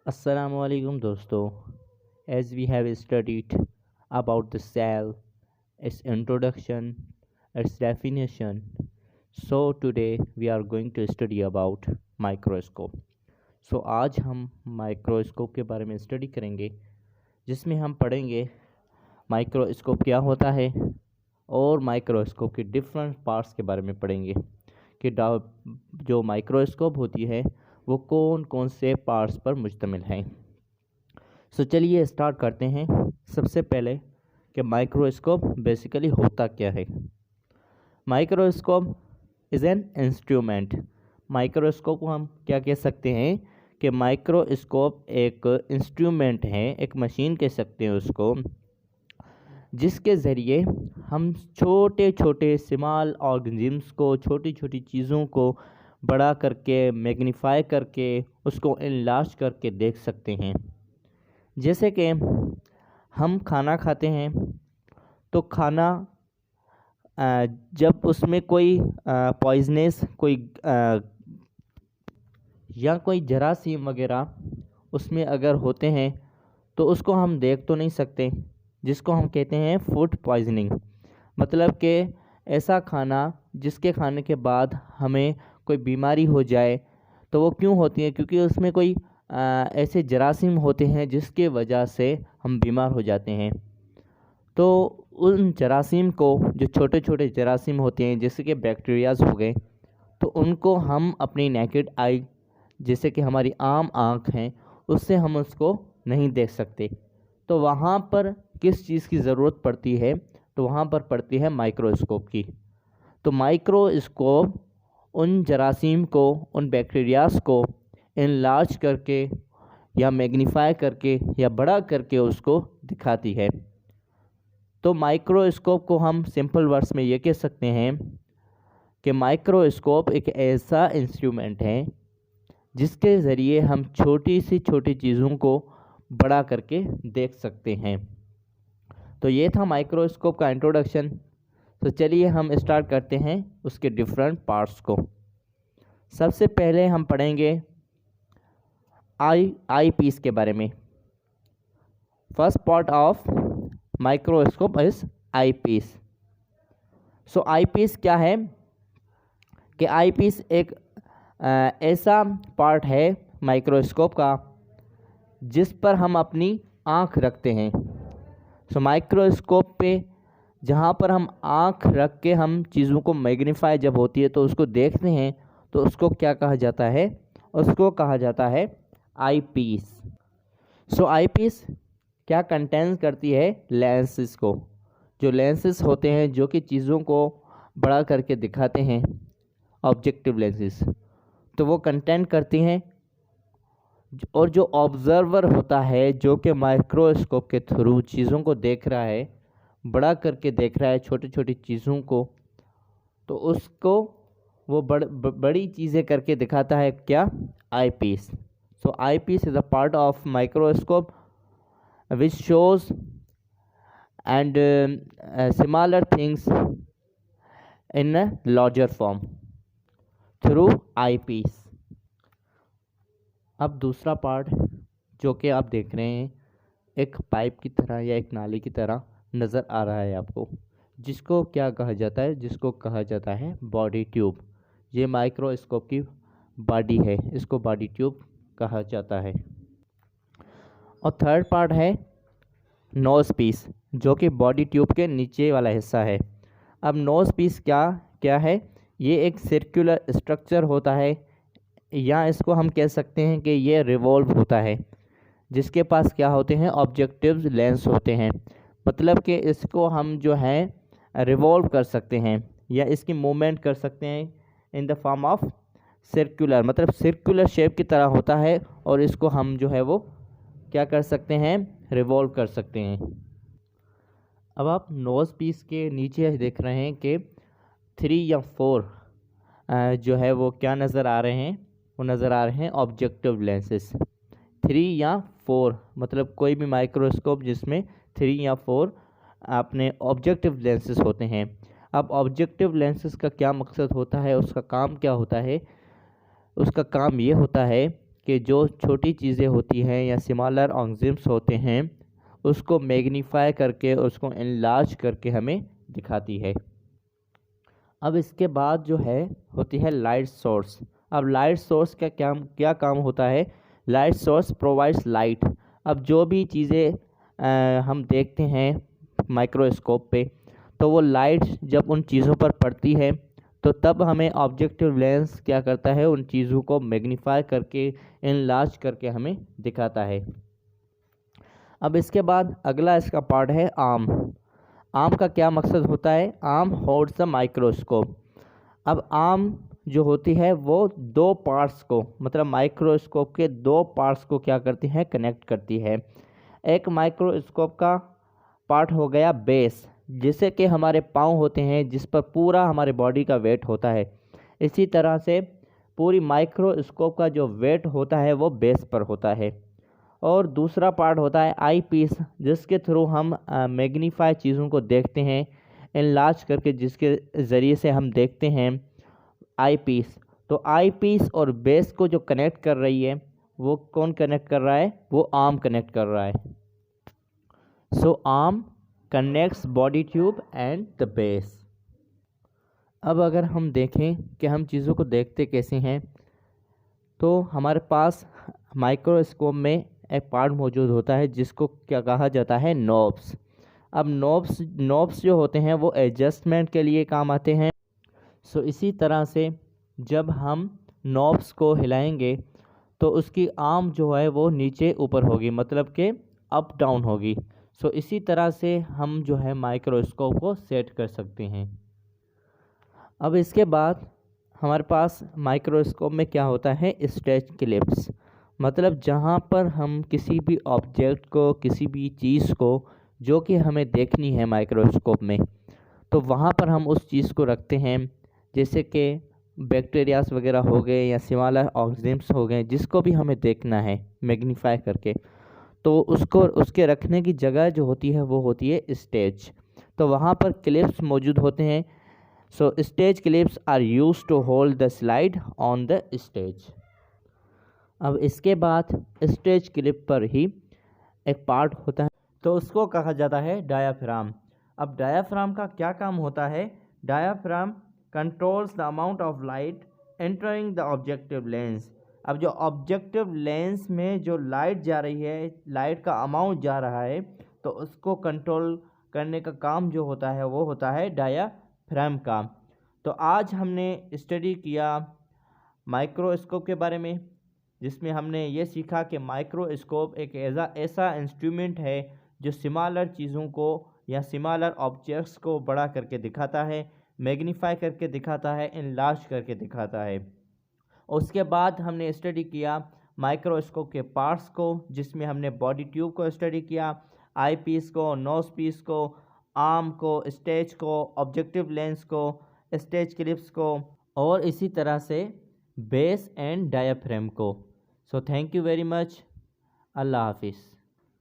Assalamualaikum दोस्तों. As we have studied about the cell, its introduction, its definition, so today we are going to study about microscope. So आज हम microscope के बारे में study करेंगे, जिसमें हम पढ़ेंगे माइक्रोस्कोप क्या होता है और माइक्रोस्कोप के डिफरेंट पार्ट्स के बारे में पढ़ेंगे कि जो माइक्रोस्कोप होती है वो कौन कौन से पार्ट्स पर मुश्तमिल हैं. सो चलिए स्टार्ट करते हैं. सबसे पहले कि माइक्रोस्कोप बेसिकली होता क्या है. Microscope is an instrument. Microscope को हम क्या कह सकते हैं कि माइक्रोस्कोप एक इंस्ट्रूमेंट है, एक मशीन कह सकते हैं उसको, जिसके ज़रिए हम छोटे छोटे स्मॉल ऑर्गेनिजम्स को, छोटी छोटी चीज़ों को बड़ा करके, मैग्नीफाई करके, उसको इनलार्ज करके देख सकते हैं. जैसे कि हम खाना खाते हैं तो खाना जब उसमें कोई पॉइजनस या कोई जरासीम वगैरह उसमें अगर होते हैं तो उसको हम देख तो नहीं सकते, जिसको हम कहते हैं फूड पॉइजनिंग. मतलब कि ऐसा खाना जिसके खाने के बाद हमें कोई बीमारी हो जाए. तो वो क्यों होती है? क्योंकि उसमें कोई ऐसे जरासीम होते हैं जिसके वजह से हम बीमार हो जाते हैं. तो उन जरासीम को, जो छोटे छोटे जरासीम होते हैं जैसे कि बैक्टीरियाज हो गए, तो उनको हम अपनी नेकेड आई, जैसे कि हमारी आम आँख हैं, उससे हम उसको नहीं देख सकते. तो वहाँ पर किस चीज़ की ज़रूरत पड़ती है? तो वहाँ पर पड़ती है माइक्रोस्कोप की. तो माइक्रोस्कोप उन जरासीम को, उन बैक्टीरियाज को इनलार्ज करके या मैग्नीफाई करके या बड़ा करके उसको दिखाती है. तो माइक्रोस्कोप को हम सिंपल वर्ड्स में ये कह सकते हैं कि माइक्रोस्कोप एक ऐसा इंस्ट्रूमेंट है जिसके ज़रिए हम छोटी सी छोटी चीज़ों को बड़ा करके देख सकते हैं. तो ये था माइक्रोस्कोप का इंट्रोडक्शन. तो चलिए हम स्टार्ट करते हैं उसके डिफरेंट पार्ट्स को. सबसे पहले हम पढ़ेंगे आई पीस के बारे में. First part of microscope is eyepiece. So eyepiece क्या है कि आई पीस एक ऐसा पार्ट है माइक्रोस्कोप का जिस पर हम अपनी आँख रखते हैं. सो माइक्रोस्कोप पे जहाँ पर हम आँख रख के हम चीज़ों को मैग्नीफाई जब होती है तो उसको देखते हैं, तो उसको क्या कहा जाता है? उसको कहा जाता है आई पीस. सो आई पीस क्या कंटेंस करती है? लेंसेस को. जो लेंसेस होते हैं जो कि चीज़ों को बड़ा करके दिखाते हैं, ऑब्जेक्टिव लेंसेस, तो वो कंटेंट करती हैं. और जो ऑब्जर्वर होता है, जो कि माइक्रोस्कोप के थ्रू चीज़ों को देख रहा है, बड़ा करके देख रहा है छोटी छोटी चीज़ों को, तो उसको वो बड़ी चीज़ें करके दिखाता है. क्या? Eyepiece. So eyepiece is a part of microscope which shows and smaller things in a larger form through eyepiece. अब दूसरा पार्ट जो कि आप देख रहे हैं, एक पाइप की तरह या एक नाली की तरह नज़र आ रहा है आपको, जिसको क्या कहा जाता है? जिसको कहा जाता है बॉडी ट्यूब. ये माइक्रोस्कोप की बॉडी है, इसको बॉडी ट्यूब कहा जाता है. और थर्ड पार्ट है नोज़ पीस, जो कि बॉडी ट्यूब के नीचे वाला हिस्सा है. अब नोज़ पीस क्या क्या है? ये एक सर्कुलर स्ट्रक्चर होता है, या इसको हम कह सकते हैं कि ये रिवॉल्व होता है, जिसके पास क्या होते हैं? ऑब्जेक्टिव लेंस होते हैं. मतलब कि इसको हम जो है रिवॉल्व कर सकते हैं या इसकी मूवमेंट कर सकते हैं in the form of circular, मतलब सर्कुलर शेप की तरह होता है, और इसको हम जो है वो क्या कर सकते हैं? रिवॉल्व कर सकते हैं. अब आप नोज़ पीस के नीचे देख रहे हैं कि 3 या 4 जो है वो क्या नज़र आ रहे हैं? वो नज़र आ रहे हैं ऑब्जेक्टिव लेंसेस. 3 या 4 मतलब कोई भी माइक्रोस्कोप जिसमें 3 या 4 अपने ऑब्जेक्टिव लेंसेस होते हैं. अब ऑब्जेक्टिव लेंसेस का क्या मकसद होता है? उसका काम क्या होता है? उसका काम ये होता है कि जो छोटी चीज़ें होती हैं या स्मॉलर ऑर्गेनिज्म्स होते हैं उसको मैग्नीफाई करके, उसको एनलार्ज करके हमें दिखाती है। अब इसके बाद जो है होती है लाइट सोर्स। अब लाइट सोर्स का क्या काम होता है? Light source provides light. अब जो भी चीज़ें हम देखते हैं माइक्रोस्कोप पे, तो वो लाइट जब उन चीज़ों पर पड़ती है तो तब हमें ऑब्जेक्टिव लेंस क्या करता है, उन चीज़ों को मैग्नीफाई करके, एनलार्ज करके हमें दिखाता है। अब इसके बाद अगला इसका पार्ट है आर्म। आर्म का क्या मकसद होता है? Arm holds the microscope. अब आर्म जो होती है वो दो पार्ट्स को, मतलब माइक्रोस्कोप के दो पार्ट्स को क्या करती है, कनेक्ट करती है। एक माइक्रोस्कोप का पार्ट हो गया बेस, जिसे कि हमारे पाँव होते हैं, जिस पर पूरा हमारे बॉडी का वेट होता है। इसी तरह से पूरी माइक्रोस्कोप का जो वेट होता है वो बेस पर होता है। और दूसरा पार्ट होता है आई पीस, जिसके थ्रू हम मैग्नीफाई चीज़ों को देखते हैं, एनलार्ज करके, जिसके ज़रिए से हम देखते हैं आई पीस। तो आई पीस और बेस को जो कनेक्ट कर रही है वो कौन कनेक्ट कर रहा है? वो आर्म कनेक्ट कर रहा है। सो arm connects body tube and the base. अब अगर हम देखें कि हम चीज़ों को देखते कैसे हैं, तो हमारे पास माइक्रोस्कोप में एक पार्ट मौजूद होता है जिसको क्या कहा जाता है? नॉब्स। अब नॉब्स जो होते हैं वो एडजस्टमेंट के लिए काम आते हैं। सो इसी तरह से जब हम नॉब्स को हिलाएंगे तो उसकी आर्म जो है वो नीचे ऊपर होगी, मतलब कि अप डाउन होगी। सो इसी तरह से हम जो है माइक्रोस्कोप को सेट कर सकते हैं। अब इसके बाद हमारे पास माइक्रोस्कोप में क्या होता है? Stage clips. मतलब जहाँ पर हम किसी भी ऑब्जेक्ट को, किसी भी चीज़ को जो कि हमें देखनी है माइक्रोस्कोप में, तो वहाँ पर हम उस चीज़ को रखते हैं। जैसे कि बैक्टीरियाज वगैरह हो गए या स्मॉलर ऑर्गेनिज्म्स हो गए, जिसको भी हमें देखना है मैग्नीफाई करके, तो उसको, उसके रखने की जगह जो होती है वो होती है स्टेज। तो वहाँ पर क्लिप्स मौजूद होते हैं। So stage clips are used to hold the slide on the stage. अब इसके बाद स्टेज क्लिप पर ही एक पार्ट होता है, तो उसको कहा जाता है डायाफ्राम। अब डायाफ्राम का क्या काम होता है? Diaphragm controls the amount of light entering the objective lens. अब जो ऑब्जेक्टिव लेंस में जो लाइट जा रही है, लाइट का अमाउंट जा रहा है, तो उसको कंट्रोल करने का काम जो होता है वो होता है डायाफ्राम का। तो आज हमने स्टडी किया माइक्रोस्कोप के बारे में, जिसमें हमने ये सीखा कि माइक्रोस्कोप एक ऐसा इंस्ट्रूमेंट है जो स्मॉलर चीज़ों को या स्मॉलर ऑब्जेक्ट्स को बड़ा करके दिखाता है, मैग्नीफाई करके दिखाता है, एनलार्ज करके दिखाता है। उसके बाद हमने स्टडी किया माइक्रोस्कोप के पार्ट्स को, जिसमें हमने बॉडी ट्यूब को स्टडी किया, आई पीस को, नोज पीस को, आर्म को, स्टेज को, ऑब्जेक्टिव लेंस को, स्टेज क्लिप्स को, और इसी तरह से बेस एंड डायाफ्राम को। So thank you very much. अल्लाह हाफिज़।